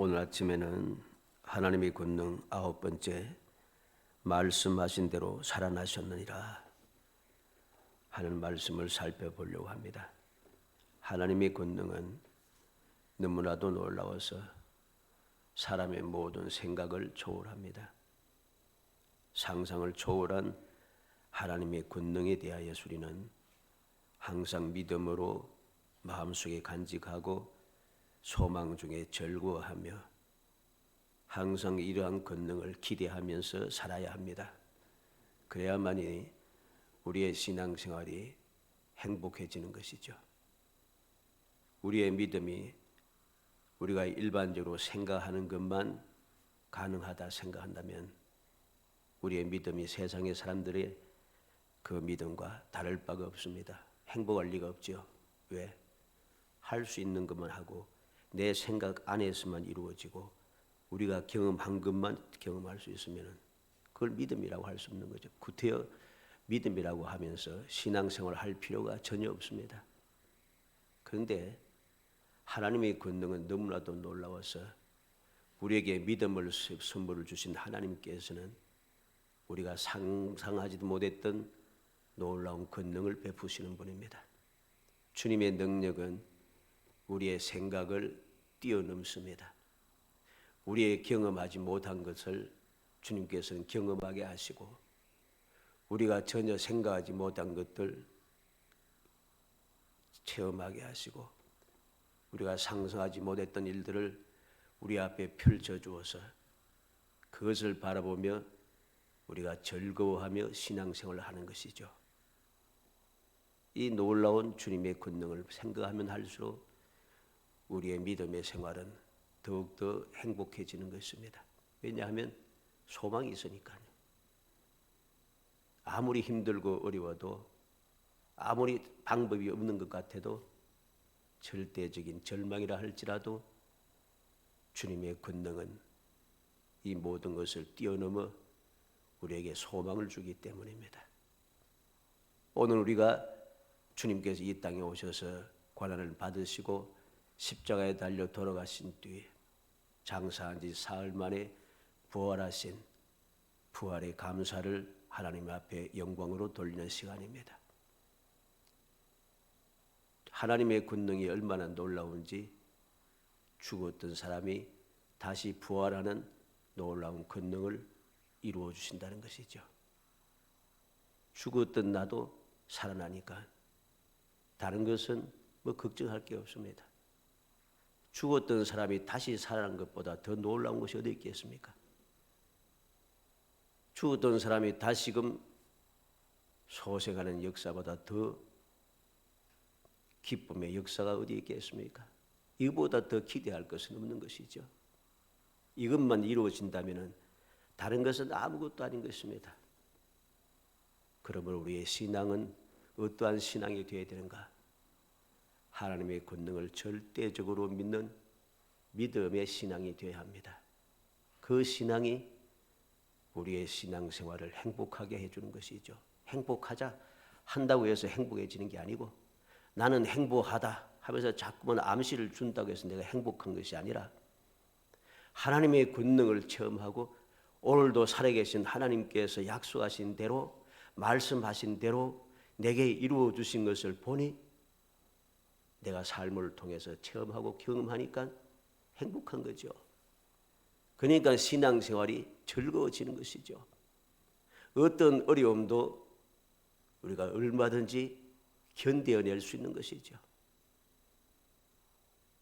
오늘 아침에는 하나님의 권능 9번째 말씀하신 대로 살아나셨느니라 하는 말씀을 살펴보려고 합니다. 하나님의 권능은 너무나도 놀라워서 사람의 모든 생각을 초월합니다. 상상을 초월한 하나님의 권능에 대하여 우리는 항상 믿음으로 마음속에 간직하고 소망 중에 절구하며 항상 이러한 권능을 기대하면서 살아야 합니다. 그래야만이 우리의 신앙생활이 행복해지는 것이죠. 우리의 믿음이 우리가 일반적으로 생각하는 것만 가능하다 생각한다면 우리의 믿음이 세상의 사람들의 그 믿음과 다를 바가 없습니다. 행복할 리가 없죠. 왜? 할 수 있는 것만 하고 내 생각 안에서만 이루어지고 우리가 경험한 것만 경험할 수 있으면 그걸 믿음이라고 할 수 없는 거죠. 구태여 믿음이라고 하면서 신앙생활을 할 필요가 전혀 없습니다. 그런데 하나님의 권능은 너무나도 놀라워서 우리에게 믿음을 선물을 주신 하나님께서는 우리가 상상하지도 못했던 놀라운 권능을 베푸시는 분입니다. 주님의 능력은 우리의 생각을 뛰어넘습니다. 우리의 경험하지 못한 것을 주님께서는 경험하게 하시고 우리가 전혀 생각하지 못한 것들 체험하게 하시고 우리가 상상하지 못했던 일들을 우리 앞에 펼쳐주어서 그것을 바라보며 우리가 즐거워하며 신앙생활을 하는 것이죠. 이 놀라운 주님의 권능을 생각하면 할수록 우리의 믿음의 생활은 더욱더 행복해지는 것입니다. 왜냐하면 소망이 있으니까요. 아무리 힘들고 어려워도 아무리 방법이 없는 것 같아도 절대적인 절망이라 할지라도 주님의 권능은 이 모든 것을 뛰어넘어 우리에게 소망을 주기 때문입니다. 오늘 우리가 주님께서 이 땅에 오셔서 고난을 받으시고 십자가에 달려 돌아가신 뒤에 장사한 지 사흘 만에 부활하신 부활의 감사를 하나님 앞에 영광으로 돌리는 시간입니다. 하나님의 권능이 얼마나 놀라운지 죽었던 사람이 다시 부활하는 놀라운 권능을 이루어 주신다는 것이죠. 죽었던 나도 살아나니까 다른 것은 뭐 걱정할 게 없습니다. 죽었던 사람이 다시 살아난 것보다 더 놀라운 것이 어디 있겠습니까? 죽었던 사람이 다시금 소생하는 역사보다 더 기쁨의 역사가 어디 있겠습니까? 이보다 더 기대할 것은 없는 것이죠. 이것만 이루어진다면 다른 것은 아무것도 아닌 것입니다. 그러므로 우리의 신앙은 어떠한 신앙이 되어야 되는가? 하나님의 권능을 절대적으로 믿는 믿음의 신앙이 되어야 합니다. 그 신앙이 우리의 신앙생활을 행복하게 해주는 것이죠. 행복하자 한다고 해서 행복해지는 게 아니고 나는 행복하다 하면서 자꾸만 암시를 준다고 해서 내가 행복한 것이 아니라 하나님의 권능을 체험하고 오늘도 살아계신 하나님께서 약속하신 대로 말씀하신 대로 내게 이루어 주신 것을 보니 내가 삶을 통해서 체험하고 경험하니까 행복한 거죠. 그러니까 신앙생활이 즐거워지는 것이죠. 어떤 어려움도 우리가 얼마든지 견뎌낼 수 있는 것이죠.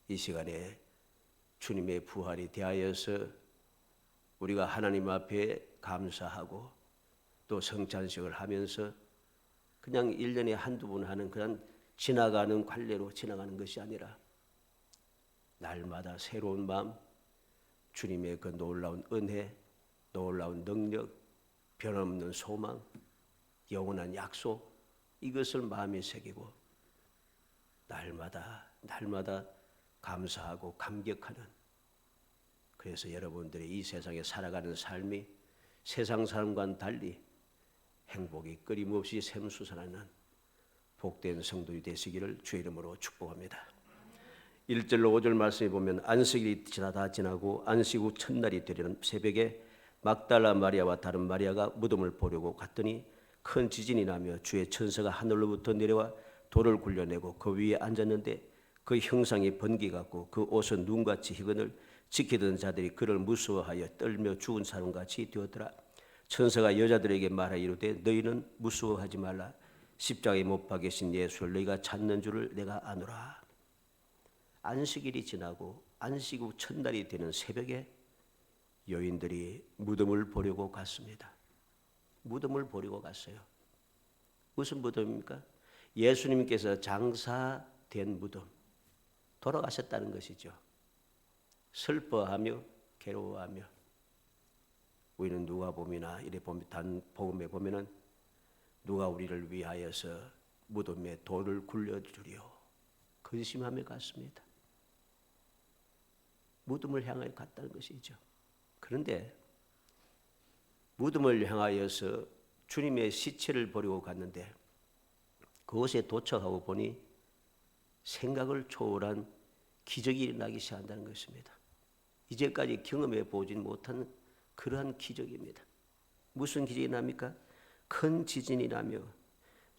이 시간에 주님의 부활이 대하여서 우리가 하나님 앞에 감사하고 또 성찬식을 하면서 그냥 1년에 한두 번 하는 그런 지나가는 관례로 지나가는 것이 아니라 날마다 새로운 마음, 주님의 그 놀라운 은혜, 놀라운 능력, 변함없는 소망, 영원한 약속 이것을 마음에 새기고 날마다 감사하고 감격하는 그래서 여러분들이 이 세상에 살아가는 삶이 세상 사람과는 달리 행복이 끊임없이 샘솟아나는 복된 성도이 되시기를 주의 이름으로 축복합니다. 1절로 5절 말씀에 보면 안식일이 다 지나고 안식 후 첫날이 되려는 새벽에 막달라 마리아와 다른 마리아가 무덤을 보려고 갔더니 큰 지진이 나며 주의 천사가 하늘로부터 내려와 돌을 굴려내고 그 위에 앉았는데 그 형상이 번개 같고 그 옷은 눈같이 희건을 지키던 자들이 그를 무서워하여 떨며 죽은 사람같이 되었더라. 천사가 여자들에게 말하여 이르되 너희는 무서워하지 말라. 십자가에 못 박으신 예수를 너희가 찾는 줄을 내가 아노라. 안식일이 지나고 안식 후 첫날이 되는 새벽에 여인들이 무덤을 보려고 갔습니다. 무덤을 보려고 갔어요. 무슨 무덤입니까? 예수님께서 장사된 무덤. 돌아가셨다는 것이죠. 슬퍼하며 괴로워하며. 우리는 누가복음이나 이래 복음에 보면은 누가 우리를 위하여서 무덤에 돌을 굴려주리요. 근심하며 갔습니다. 무덤을 향하여 갔다는 것이죠. 그런데 무덤을 향하여서 주님의 시체를 버리고 갔는데 그곳에 도착하고 보니 생각을 초월한 기적이 일어나기 시작한다는 것입니다. 이제까지 경험해 보지 못한 그러한 기적입니다. 무슨 기적이 납니까? 큰 지진이 나며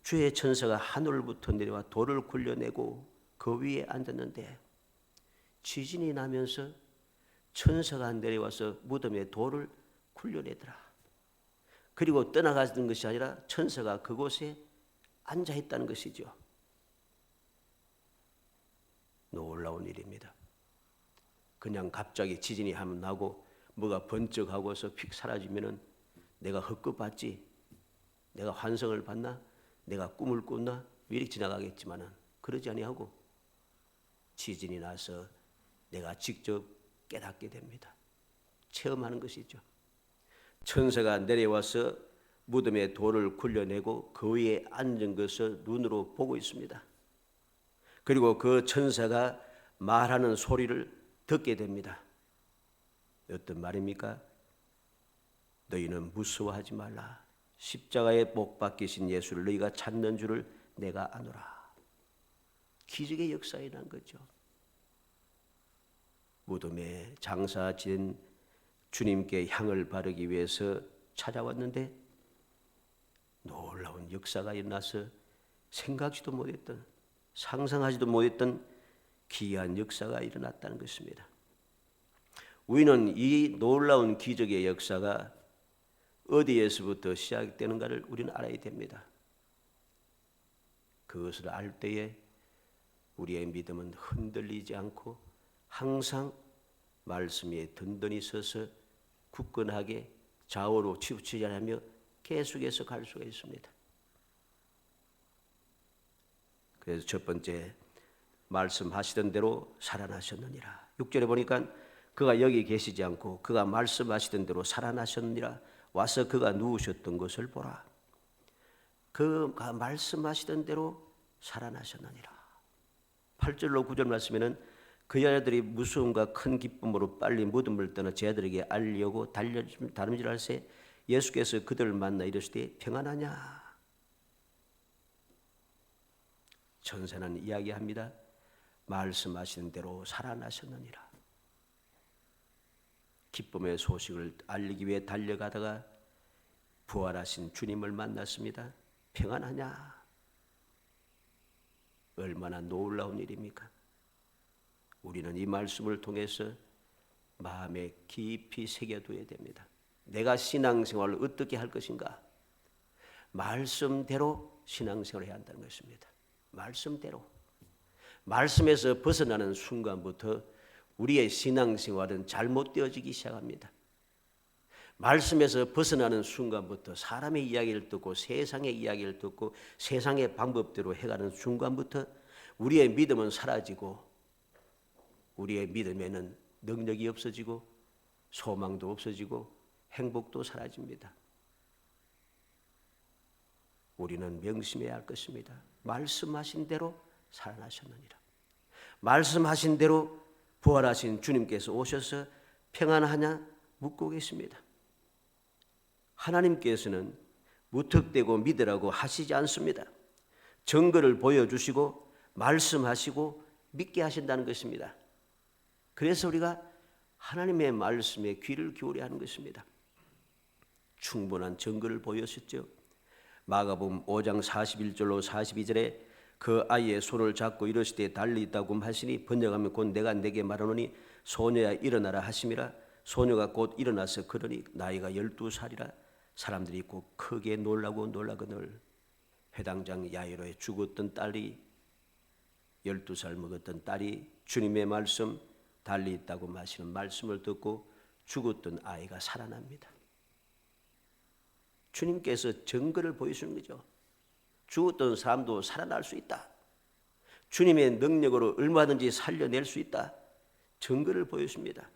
주의 천사가 하늘부터 내려와 돌을 굴려내고 그 위에 앉았는데 지진이 나면서 천사가 내려와서 무덤에 돌을 굴려내더라. 그리고 떠나가는 것이 아니라 천사가 그곳에 앉아있다는 것이죠. 놀라운 일입니다. 그냥 갑자기 지진이 한번 나고 뭐가 번쩍하고서 픽 사라지면은 내가 헛것봤지, 내가 환성을 받나, 내가 꿈을 꿨나 이렇게 지나가겠지만은 그러지 아니하고 지진이 나서 내가 직접 깨닫게 됩니다. 체험하는 것이죠. 천사가 내려와서 무덤에 돌을 굴려내고 그 위에 앉은 것을 눈으로 보고 있습니다. 그리고 그 천사가 말하는 소리를 듣게 됩니다. 어떤 말입니까? 너희는 무서워하지 말라. 십자가에 못 박히신 예수를 너희가 찾는 줄을 내가 아노라. 기적의 역사가 일어난 거죠. 무덤에 장사 지은 주님께 향을 바르기 위해서 찾아왔는데 놀라운 역사가 일어나서 생각지도 못했던, 상상하지도 못했던 기이한 역사가 일어났다는 것입니다. 우리는 이 놀라운 기적의 역사가 어디에서부터 시작되는가를 우리는 알아야 됩니다. 그것을 알 때에 우리의 믿음은 흔들리지 않고 항상 말씀 위에 든든히 서서 굳건하게 좌우로 치우치지 않으며 계속해서 갈 수가 있습니다. 그래서 첫 번째 말씀하시던 대로 살아나셨느니라. 6절에 보니까 그가 여기 계시지 않고 그가 말씀하시던 대로 살아나셨느니라. 와서 그가 누우셨던 것을 보라. 그가 말씀하시던 대로 살아나셨느니라. 8절로 9절 말씀에는 그 여자들이 무서움과 큰 기쁨으로 빨리 무덤을 떠나 제 아들에게 알려고 다름질할새 예수께서 그들을 만나 이르시되 평안하냐. 천사는 이야기합니다. 말씀하시는 대로 살아나셨느니라. 기쁨의 소식을 알리기 위해 달려가다가 부활하신 주님을 만났습니다. 평안하냐. 얼마나 놀라운 일입니까? 우리는 이 말씀을 통해서 마음에 깊이 새겨둬야 됩니다. 내가 신앙생활을 어떻게 할 것인가? 말씀대로 신앙생활을 해야 한다는 것입니다. 말씀대로. 말씀에서 벗어나는 순간부터 우리의 신앙생활은 잘못되어지기 시작합니다. 말씀에서 벗어나는 순간부터 사람의 이야기를 듣고 세상의 이야기를 듣고 세상의 방법대로 해가는 순간부터 우리의 믿음은 사라지고 우리의 믿음에는 능력이 없어지고 소망도 없어지고 행복도 사라집니다. 우리는 명심해야 할 것입니다. 말씀하신 대로 살아나셨느니라. 말씀하신 대로 부활하신 주님께서 오셔서 평안하냐 묻고 계십니다. 하나님께서는 무턱대고 믿으라고 하시지 않습니다. 증거를 보여주시고 말씀하시고 믿게 하신다는 것입니다. 그래서 우리가 하나님의 말씀에 귀를 기울여야 하는 것입니다. 충분한 증거를 보였었죠. 마가복음 5장 41절로 42절에 그 아이의 손을 잡고 이르시되 달리 있다고 하시니 번역하면 곧 내가 내게 말하노니 소녀야 일어나라 하심이라. 소녀가 곧 일어나서 걸으니 나이가 12살이라. 사람들이 곧 크게 놀라거늘 회당장 야이로의 죽었던 딸이 12살 먹었던 딸이 주님의 말씀 달리 있다고 하시는 말씀을 듣고 죽었던 아이가 살아납니다. 주님께서 증거를 보여주는 거죠. 죽었던 사람도 살아날 수 있다. 주님의 능력으로 얼마든지 살려낼 수 있다. 증거를 보여줍니다.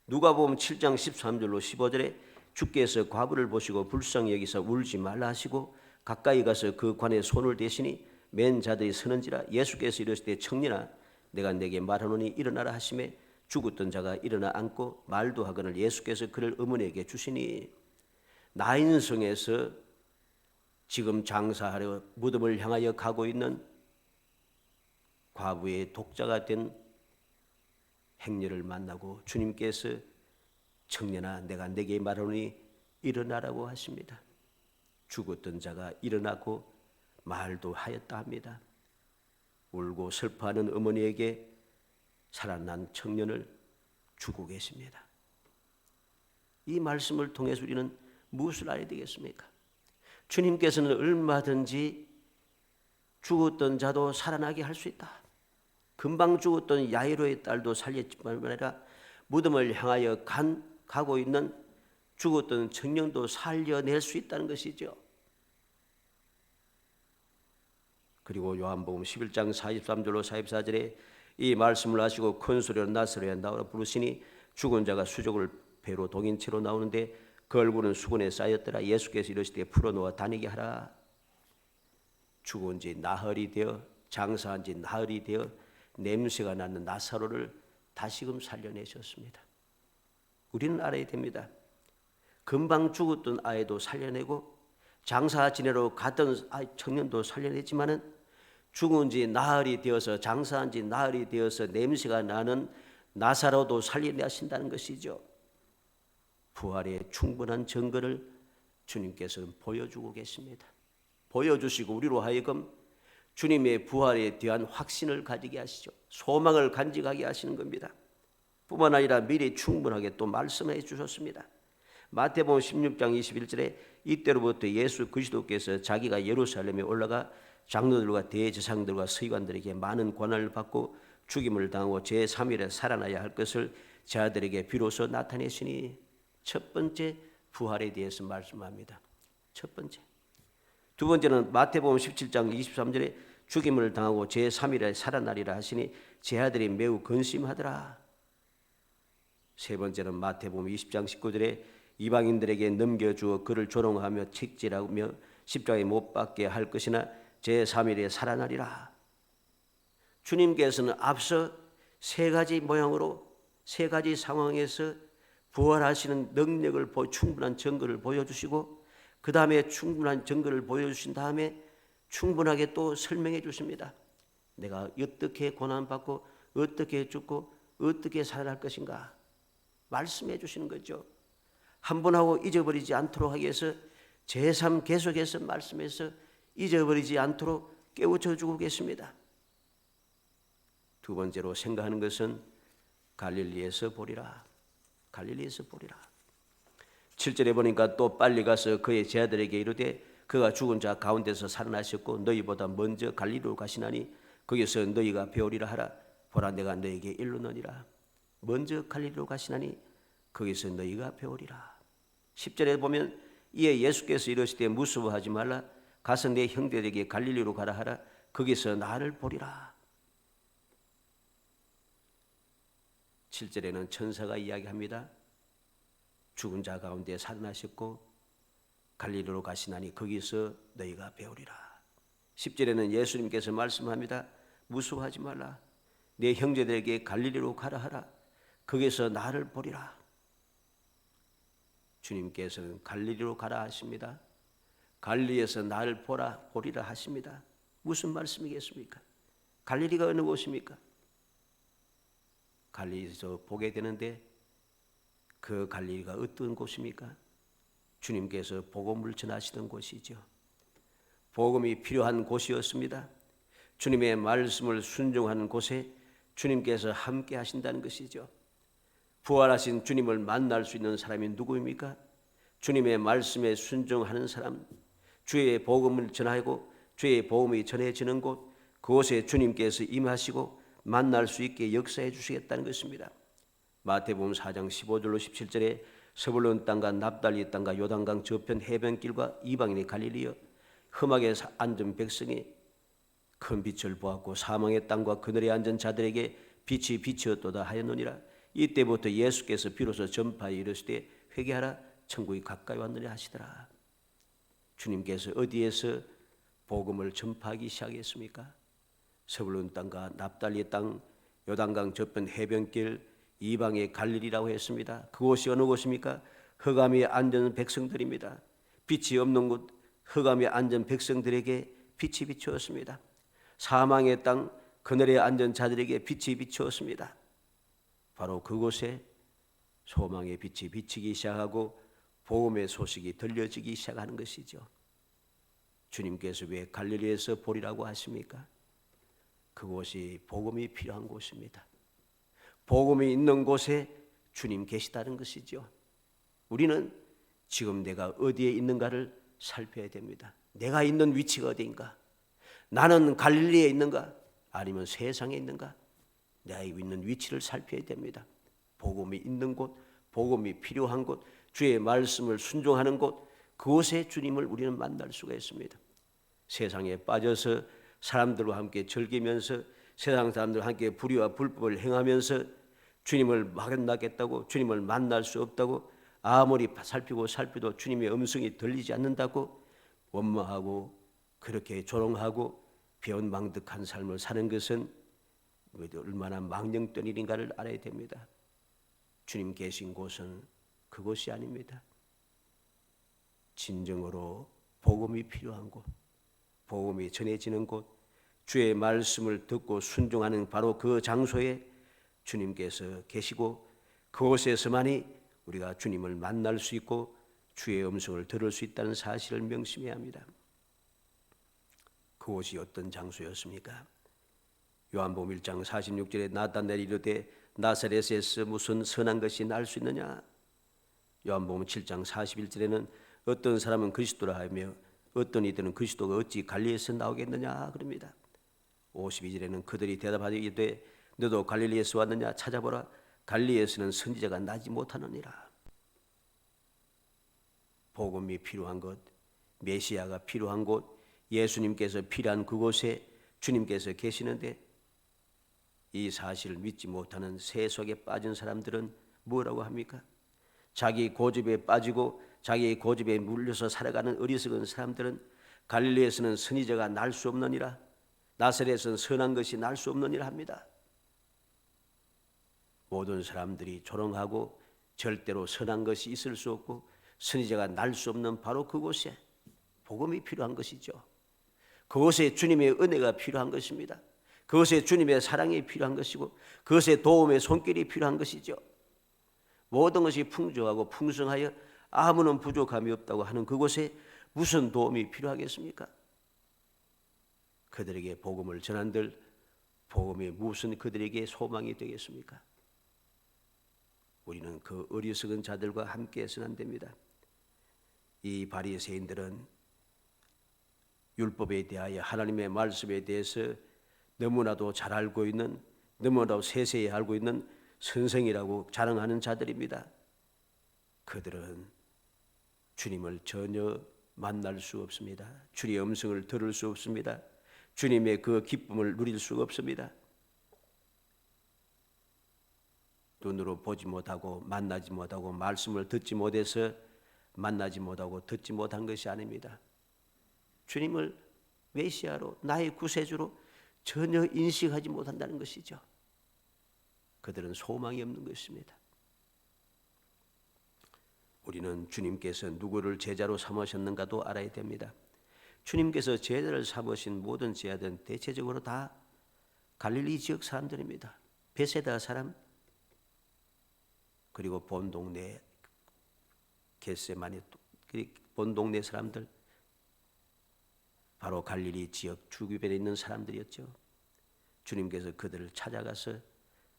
누가복음 7장 13절로 15절에 주께서 과부를 보시고 불쌍히 여기서 울지 말라 하시고 가까이 가서 그 관에 손을 대시니 맨 자들이 서는지라. 예수께서 이르시되 청년아 내가 내게 말하노니 일어나라 하시매 죽었던 자가 일어나 앉고 말도 하거늘 예수께서 그를 어머니에게 주시니. 나인성에서 지금 장사하려 무덤을 향하여 가고 있는 과부의 독자가 된 행녀를 만나고 주님께서 청년아 내가 내게 말하노니 일어나라고 하십니다. 죽었던 자가 일어나고 말도 하였다 합니다. 울고 슬퍼하는 어머니에게 살아난 청년을 주고 계십니다. 이 말씀을 통해서 우리는 무엇을 알아야 되겠습니까? 주님께서는 얼마든지 죽었던 자도 살아나게 할 수 있다. 금방 죽었던 야이로의 딸도 살렸지만 아니라 무덤을 향하여 가고 있는 죽었던 청년도 살려낼 수 있다는 것이죠. 그리고 요한복음 11장 43절로 44절에 이 말씀을 하시고 큰 소리로 나사로야 나오라 부르시니 죽은 자가 수족을 배로 동인 채로 나오는데 그 얼굴은 수건에 쌓였더라. 예수께서 이르시되 풀어놓아 다니게 하라. 죽은 지 나흘이 되어 장사한 지 나흘이 되어 냄새가 나는 나사로를 다시금 살려내셨습니다. 우리는 알아야 됩니다. 금방 죽었던 아이도 살려내고 장사 지내러 가던 청년도 살려냈지만은 죽은 지 나흘이 되어서 장사한 지 나흘이 되어서 냄새가 나는 나사로도 살려내신다는 것이죠. 부활의 충분한 증거를 주님께서는 보여주고 계십니다. 보여주시고 우리로 하여금 주님의 부활에 대한 확신을 가지게 하시죠. 소망을 간직하게 하시는 겁니다. 뿐만 아니라 미리 충분하게 또 말씀해 주셨습니다. 마태복음 16장 21절에 이때로부터 예수 그리스도께서 자기가 예루살렘에 올라가 장로들과 대제사장들과 서기관들에게 많은 권한을 받고 죽임을 당하고 제3일에 살아나야 할 것을 자들에게 비로소 나타내시니. 첫 번째 부활에 대해서 말씀합니다. 첫 번째. 두 번째는 마태복음 17장 23절에 죽임을 당하고 제3일에 살아나리라 하시니 제 아들이 매우 근심하더라. 세 번째는 마태복음 20장 19절에 이방인들에게 넘겨주어 그를 조롱하며 책질하며 십자가에 못 박게 할 것이나 제3일에 살아나리라. 주님께서는 앞서 세 가지 모양으로 세 가지 상황에서 부활하시는 능력을 충분한 증거를 보여주시고 그 다음에 충분한 증거를 보여주신 다음에 충분하게 또 설명해 주십니다. 내가 어떻게 고난받고 어떻게 죽고 어떻게 살아날 것인가 말씀해 주시는 거죠. 한 번 하고 잊어버리지 않도록 하기 위해서 제3 계속해서 말씀해서 잊어버리지 않도록 깨우쳐 주고 계십니다. 두 번째로 생각하는 것은 갈릴리에서 보리라. 갈릴리에서 보리라. 7절에 보니까 또 빨리 가서 그의 제자들에게 이르되 그가 죽은 자 가운데서 살아나셨고 너희보다 먼저 갈릴리로 가시나니 거기서 너희가 배우리라 하라. 보라 내가 너희에게 이르노니라. 먼저 갈릴리로 가시나니 거기서 너희가 배우리라. 10절에 보면 이에 예수께서 이르시되 무서워하지 말라. 가서 내 형제들에게 갈릴리로 가라 하라. 거기서 나를 보리라. 7절에는 천사가 이야기합니다. 죽은 자 가운데 살아나셨고 갈릴리로 가시나니 거기서 너희가 배우리라. 10절에는 예수님께서 말씀합니다. 무서워하지 말라. 내 형제들에게 갈릴리로 가라 하라. 거기서 나를 보리라. 주님께서는 갈릴리로 가라 하십니다. 갈릴리에서 나를 보리라 하십니다. 무슨 말씀이겠습니까? 갈릴리가 어느 곳입니까? 갈릴리에서 보게 되는데 그 갈릴리가 어떤 곳입니까? 주님께서 복음을 전하시던 곳이죠. 복음이 필요한 곳이었습니다. 주님의 말씀을 순종하는 곳에 주님께서 함께 하신다는 것이죠. 부활하신 주님을 만날 수 있는 사람이 누구입니까? 주님의 말씀에 순종하는 사람, 주의 복음을 전하고 주의 복음이 전해지는 곳, 그곳에 주님께서 임하시고 만날 수 있게 역사해 주시겠다는 것입니다. 마태복음 4장 15절로 17절에 스불론 땅과 납달리 땅과 요단강 저편 해변길과 이방인의 갈릴리여 험하게 앉은 백성이 큰 빛을 보았고 사망의 땅과 그늘에 앉은 자들에게 빛이 비치었도다 하였느니라. 이때부터 예수께서 비로소 전파에 이르시되 회개하라 천국이 가까이 왔느니라 하시더라. 주님께서 어디에서 복음을 전파하기 시작했습니까? 스불론 땅과 납달리 땅, 요단강 저편 해변길, 이방의 갈릴리라고 했습니다. 그곳이 어느 곳입니까? 흑암에 앉은 백성들입니다. 빛이 없는 곳, 흑암에 앉은 백성들에게 빛이 비추었습니다. 사망의 땅, 그늘에 앉은 자들에게 빛이 비추었습니다. 바로 그곳에 소망의 빛이 비치기 시작하고 복음의 소식이 들려지기 시작하는 것이죠. 주님께서 왜 갈릴리에서 보리라고 하십니까? 그곳이 복음이 필요한 곳입니다. 복음이 있는 곳에 주님 계시다는 것이죠. 우리는 지금 내가 어디에 있는가를 살펴야 됩니다. 내가 있는 위치가 어디인가? 나는 갈릴리에 있는가? 아니면 세상에 있는가? 내가 있는 위치를 살펴야 됩니다. 복음이 있는 곳, 복음이 필요한 곳, 주의 말씀을 순종하는 곳, 그곳에 주님을 우리는 만날 수가 있습니다. 세상에 빠져서 사람들과 함께 즐기면서 세상 사람들과 함께 불의와 불법을 행하면서 주님을 만나겠다고, 주님을 만날 수 없다고 아무리 살피도 주님의 음성이 들리지 않는다고 원망하고 그렇게 조롱하고 배은망덕한 삶을 사는 것은 얼마나 망령된 일인가를 알아야 됩니다. 주님 계신 곳은 그곳이 아닙니다. 진정으로 복음이 필요한 곳, 복음이 전해지는 곳, 주의 말씀을 듣고 순종하는 바로 그 장소에 주님께서 계시고 그곳에서만이 우리가 주님을 만날 수 있고 주의 음성을 들을 수 있다는 사실을 명심해야 합니다. 그곳이 어떤 장소였습니까? 요한복음 1장 46절에 나타나엘이 이르되 나사렛에서 무슨 선한 것이 날 수 있느냐? 요한복음 7장 41절에는 어떤 사람은 그리스도라 하며 어떤 이들은 그리스도가 어찌 갈릴리에서 나오겠느냐 그럽니다. 52절에는 그들이 대답하되 이르되 너도 갈릴리에서 왔느냐? 찾아보라. 갈릴리에서는 선지자가 나지 못하느니라. 복음이 필요한 곳, 메시아가 필요한 곳, 예수님께서 필요한 그곳에 주님께서 계시는데 이 사실을 믿지 못하는 세속에 빠진 사람들은 뭐라고 합니까? 자기 고집에 빠지고 자기 고집에 물려서 살아가는 어리석은 사람들은 갈릴리에서는 선지자가 날 수 없느니라, 나사렛에서는 선한 것이 날 수 없느니라 합니다. 모든 사람들이 조롱하고 절대로 선한 것이 있을 수 없고 선지자가 날 수 없는 바로 그곳에 복음이 필요한 것이죠. 그곳에 주님의 은혜가 필요한 것입니다. 그것에 주님의 사랑이 필요한 것이고 그것에 도움의 손길이 필요한 것이죠. 모든 것이 풍족하고 풍성하여 아무런 부족함이 없다고 하는 그곳에 무슨 도움이 필요하겠습니까? 그들에게 복음을 전한들 복음이 무슨 그들에게 소망이 되겠습니까? 우리는 그 어리석은 자들과 함께 해서는 안 됩니다. 이 바리새인들은 율법에 대하여 하나님의 말씀에 대해서 너무나도 잘 알고 있는, 너무나도 세세히 알고 있는 선생이라고 자랑하는 자들입니다. 그들은 주님을 전혀 만날 수 없습니다. 주님의 음성을 들을 수 없습니다. 주님의 그 기쁨을 누릴 수가 없습니다. 눈으로 보지 못하고 만나지 못하고 말씀을 듣지 못해서 만나지 못하고 듣지 못한 것이 아닙니다. 주님을 메시아로 나의 구세주로 전혀 인식하지 못한다는 것이죠. 그들은 소망이 없는 것입니다. 우리는 주님께서 누구를 제자로 삼으셨는가도 알아야 됩니다. 주님께서 제자를 삼으신 모든 제자들은 대체적으로 다 갈릴리 지역 사람들입니다. 베세다 사람, 그리고 본 동네 겟세마니 본 동네 사람들, 바로 갈릴리 지역 주변에 있는 사람들이었죠. 주님께서 그들을 찾아가서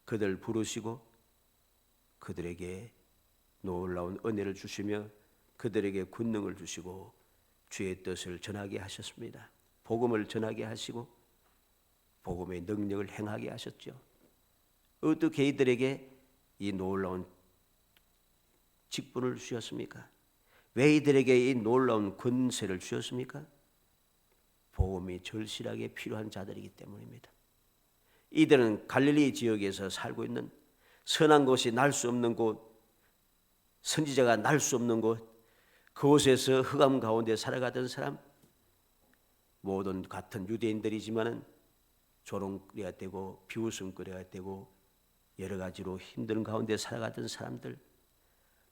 그들을 부르시고 그들에게 놀라운 은혜를 주시며 그들에게 권능을 주시고 주의 뜻을 전하게 하셨습니다. 복음을 전하게 하시고 복음의 능력을 행하게 하셨죠. 어떻게 이들에게 이 놀라운 직분을 주셨습니까? 왜 이들에게 이 놀라운 권세를 주셨습니까? 복음이 절실하게 필요한 자들이기 때문입니다. 이들은 갈릴리 지역에서 살고 있는 선한 것이 날 수 없는 곳, 선지자가 날 수 없는 곳, 그곳에서 흑암 가운데 살아가던 사람, 모든 같은 유대인들이지만은 조롱거리가 되고 비웃음거리가 되고 여러 가지로 힘든 가운데 살아가던 사람들,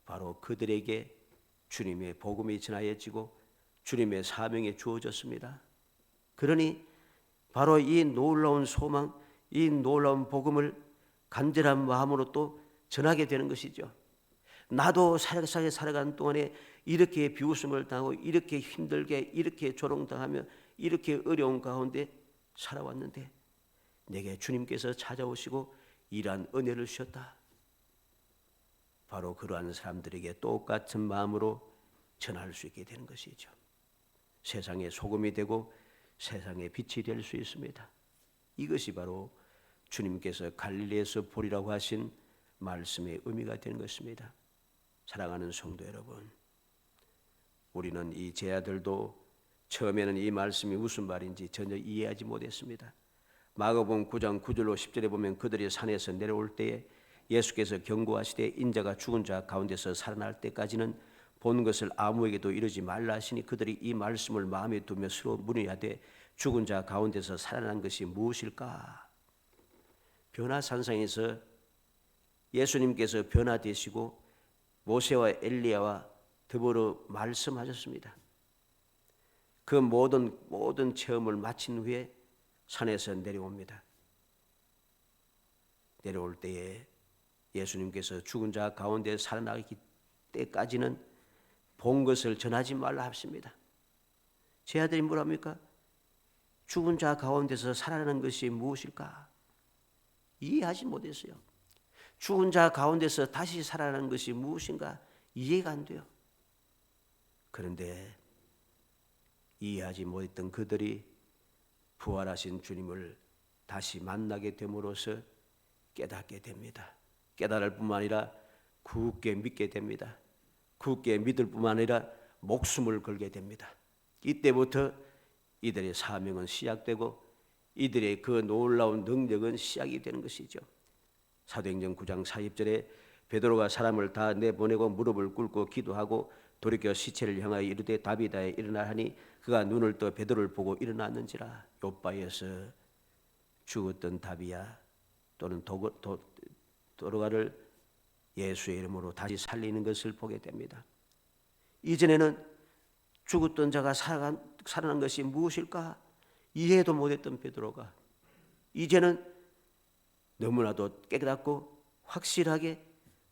바로 그들에게 주님의 복음이 전하여지고 주님의 사명이 주어졌습니다. 그러니 바로 이 놀라운 소망, 이 놀라운 복음을 간절한 마음으로 또 전하게 되는 것이죠. 나도 세상에 살아가는 동안에 이렇게 비웃음을 당하고 이렇게 힘들게 이렇게 조롱당하며 이렇게 어려운 가운데 살아왔는데 내게 주님께서 찾아오시고 이러한 은혜를 주셨다. 바로 그러한 사람들에게 똑같은 마음으로 전할 수 있게 되는 것이죠. 세상의 소금이 되고 세상의 빛이 될 수 있습니다. 이것이 바로 주님께서 갈릴리에서 보리라고 하신 말씀의 의미가 되는 것입니다. 사랑하는 성도 여러분, 우리는 이 제 아들도 처음에는 이 말씀이 무슨 말인지 전혀 이해하지 못했습니다. 마가복음 9장 9절로 10절에 보면 그들이 산에서 내려올 때에 예수께서 경고하시되 인자가 죽은 자 가운데서 살아날 때까지는 본 것을 아무에게도 이르지 말라 하시니 그들이 이 말씀을 마음에 두며 서로 문의하되 죽은 자 가운데서 살아난 것이 무엇일까? 변화산상에서 예수님께서 변화되시고 모세와 엘리야와 더불어 말씀하셨습니다. 그 모든 체험을 마친 후에 산에서 내려옵니다. 내려올 때에 예수님께서 죽은 자 가운데 살아나기 때까지는 본 것을 전하지 말라 하십니다. 제 아들이 뭐랍니까? 죽은 자 가운데서 살아나는 것이 무엇일까? 이해하지 못했어요. 죽은 자 가운데서 다시 살아나는 것이 무엇인가 이해가 안 돼요. 그런데 이해하지 못했던 그들이 부활하신 주님을 다시 만나게 됨으로써 깨닫게 됩니다. 깨달을 뿐만 아니라 굳게 믿게 됩니다. 굳게 믿을 뿐만 아니라 목숨을 걸게 됩니다. 이때부터 이들의 사명은 시작되고 이들의 그 놀라운 능력은 시작이 되는 것이죠. 사도행전 9장 40절에 베드로가 사람을 다 내보내고 무릎을 꿇고 기도하고 돌이켜 시체를 향하여 이르되 다비다에 일어나라 하니 그가 눈을 떠 베드로를 보고 일어났는지라. 요바에서 죽었던 다비야 또는 도로가를 예수의 이름으로 다시 살리는 것을 보게 됩니다. 이전에는 죽었던 자가 살아난 것이 무엇일까 이해도 못했던 베드로가 이제는 너무나도 깨닫고 확실하게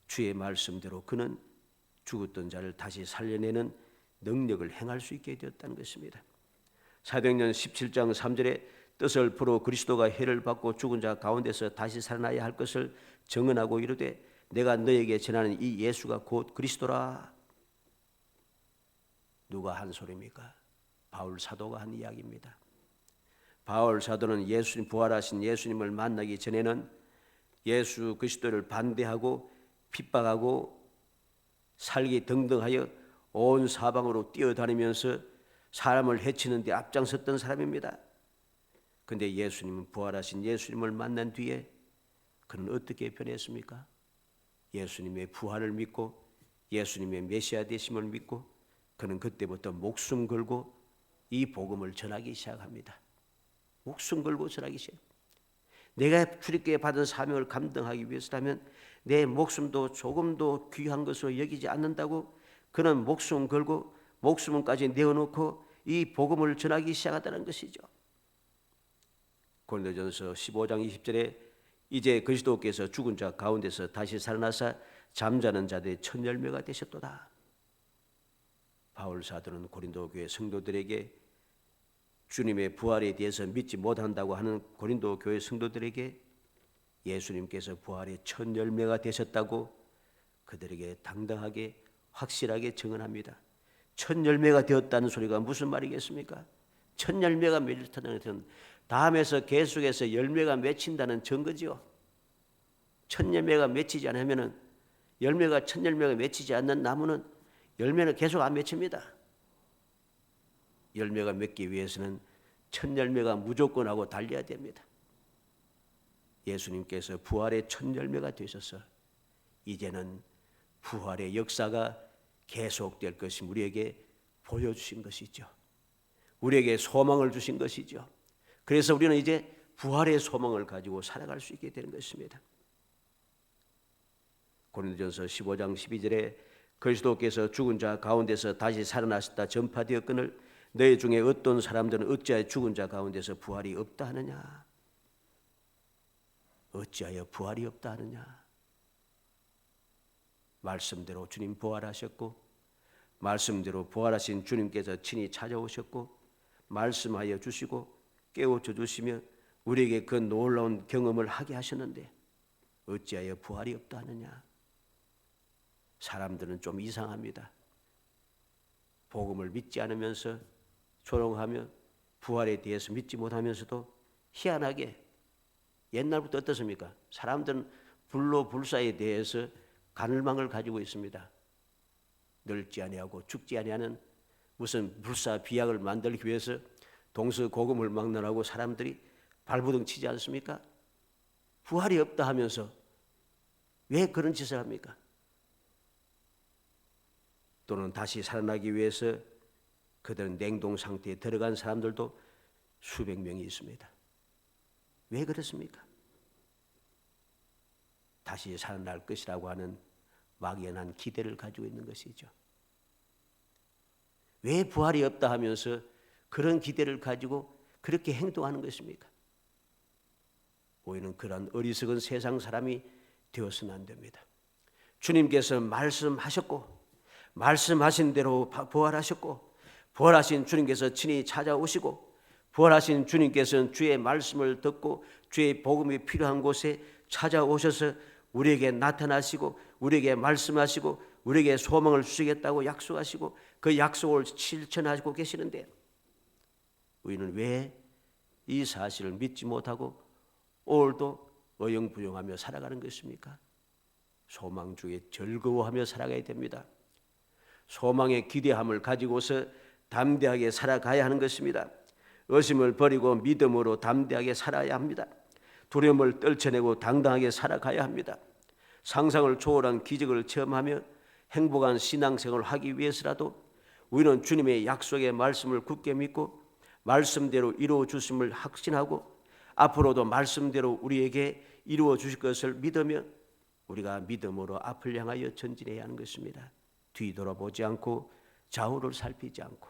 주의 말씀대로 그는 죽었던 자를 다시 살려내는 능력을 행할 수 있게 되었다는 것입니다. 사도행전 17장 3절에 뜻을 풀어 그리스도가 해를 받고 죽은 자 가운데서 다시 살아나야 할 것을 정언하고 이르되 내가 너에게 전하는 이 예수가 곧 그리스도라. 누가 한 소리입니까? 바울 사도가 한 이야기입니다. 바울 사도는 예수님 부활하신 예수님을 만나기 전에는 예수 그리스도를 반대하고 핍박하고 살기 등등하여 온 사방으로 뛰어다니면서 사람을 해치는 데 앞장섰던 사람입니다. 그런데 예수님은 부활하신 예수님을 만난 뒤에 그는 어떻게 변했습니까? 예수님의 부활을 믿고 예수님의 메시아 되심을 믿고 그는 그때부터 목숨 걸고 이 복음을 전하기 시작합니다. 목숨 걸고 전하기 시작. 내가 주님께 받은 사명을 감당하기 위해서라면 내 목숨도 조금도 귀한 것으로 여기지 않는다고 그는 목숨 걸고 목숨까지 내어놓고 이 복음을 전하기 시작하다는 것이죠. 고린도전서 15장 20절에 이제 그리스도께서 죽은 자 가운데서 다시 살아나사 잠자는 자들의 첫 열매가 되셨도다. 바울 사도는 고린도 교회 성도들에게 주님의 부활에 대해서 믿지 못한다고 하는 고린도 교회 성도들에게 예수님께서 부활의 첫 열매가 되셨다고 그들에게 당당하게 확실하게 증언합니다. 첫 열매가 되었다는 소리가 무슨 말이겠습니까? 첫 열매가 맺혔다는 것은 다음에서 계속해서 열매가 맺힌다는 증거지요. 첫 열매가 맺히지 않으면 첫 열매가 맺히지 않는 나무는 열매는 계속 안 맺힙니다. 열매가 맺기 위해서는 첫 열매가 무조건 하고 달려야 됩니다. 예수님께서 부활의 첫 열매가 되셔서 이제는 부활의 역사가 계속될 것이 우리에게 보여주신 것이죠. 우리에게 소망을 주신 것이죠. 그래서 우리는 이제 부활의 소망을 가지고 살아갈 수 있게 되는 것입니다. 고린도전서 15장 12절에 그리스도께서 죽은 자 가운데서 다시 살아나셨다 전파되었거늘 너희 중에 어떤 사람들은 어찌하여 죽은 자 가운데서 부활이 없다 하느냐? 어찌하여 부활이 없다 하느냐? 말씀대로 주님 부활하셨고 말씀대로 부활하신 주님께서 친히 찾아오셨고 말씀하여 주시고 깨우쳐 주시며 우리에게 그 놀라운 경험을 하게 하셨는데 어찌하여 부활이 없다 하느냐? 사람들은 좀 이상합니다. 복음을 믿지 않으면서 조롱하며 부활에 대해서 믿지 못하면서도 희한하게 옛날부터 어떻습니까? 사람들은 불로 불사에 대해서 가늘망을 가지고 있습니다. 늙지 아니하고 죽지 아니하는 무슨 불사 비약을 만들기 위해서 동서고금을 막론하고 사람들이 발부둥 치지 않습니까? 부활이 없다 하면서 왜 그런 짓을 합니까? 또는 다시 살아나기 위해서 그들은 냉동 상태에 들어간 사람들도 수백 명이 있습니다. 왜 그렇습니까? 다시 살아날 것이라고 하는 막연한 기대를 가지고 있는 것이죠. 왜 부활이 없다 하면서 그런 기대를 가지고 그렇게 행동하는 것입니까? 우리는 그런 어리석은 세상 사람이 되어서는 안 됩니다. 주님께서 말씀하셨고 말씀하신 대로 부활하셨고 부활하신 주님께서 친히 찾아오시고 부활하신 주님께서는 주의 말씀을 듣고 주의 복음이 필요한 곳에 찾아오셔서 우리에게 나타나시고 우리에게 말씀하시고 우리에게 소망을 주시겠다고 약속하시고 그 약속을 실천하고 계시는데 우리는 왜 이 사실을 믿지 못하고 오늘도 어영부영하며 살아가는 것입니까? 소망 중에 즐거워하며 살아가야 됩니다. 소망의 기대함을 가지고서 담대하게 살아가야 하는 것입니다. 의심을 버리고 믿음으로 담대하게 살아야 합니다. 두려움을 떨쳐내고 당당하게 살아가야 합니다. 상상을 초월한 기적을 체험하며 행복한 신앙생활을 하기 위해서라도 우리는 주님의 약속의 말씀을 굳게 믿고 말씀대로 이루어 주심을 확신하고 앞으로도 말씀대로 우리에게 이루어 주실 것을 믿으며 우리가 믿음으로 앞을 향하여 전진해야 하는 것입니다. 뒤돌아보지 않고 좌우를 살피지 않고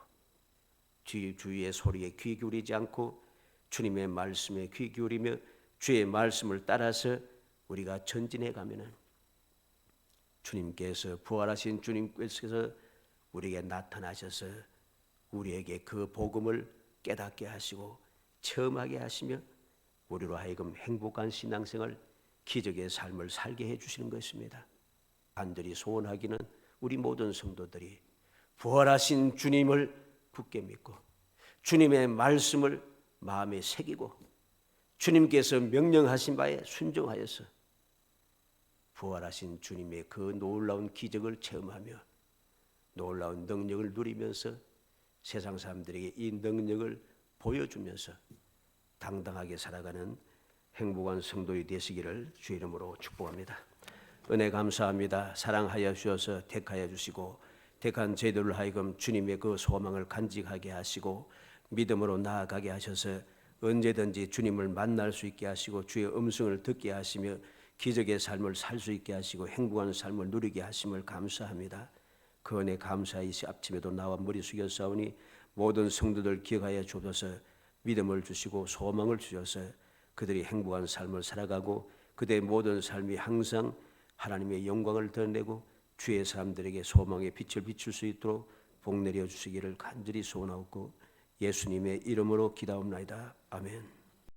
주위의 소리에 귀 기울이지 않고 주님의 말씀에 귀 기울이며 주의 말씀을 따라서 우리가 전진해 가면은 주님께서 부활하신 주님께서 우리에게 나타나셔서 우리에게 그 복음을 깨닫게 하시고 체험하게 하시며 우리로 하여금 행복한 신앙생활 기적의 삶을 살게 해주시는 것입니다. 간절히 소원하기는 우리 모든 성도들이 부활하신 주님을 굳게 믿고 주님의 말씀을 마음에 새기고 주님께서 명령하신 바에 순종하여서 부활하신 주님의 그 놀라운 기적을 체험하며 놀라운 능력을 누리면서 세상 사람들에게 이 능력을 보여주면서 당당하게 살아가는 행복한 성도이 되시기를 주 이름으로 축복합니다. 은혜 감사합니다. 사랑하여 주셔서 택하여 주시고 택한 저희들을 하여금 주님의 그 소망을 간직하게 하시고 믿음으로 나아가게 하셔서 언제든지 주님을 만날 수 있게 하시고 주의 음성을 듣게 하시며 기적의 삶을 살 수 있게 하시고 행복한 삶을 누리게 하심을 감사합니다. 그 은혜 감사히 아침에도 나와 머리 숙여 싸우니 모든 성도들 기억하여 주옵소서. 믿음을 주시고 소망을 주셔서 그들이 행복한 삶을 살아가고 그들의 모든 삶이 항상 하나님의 영광을 드러내고 주의 사람들에게 소망의 빛을 비출 수 있도록 복 내려 주시기를 간절히 소원하옵고 예수님의 이름으로 기도하옵나이다. 아멘.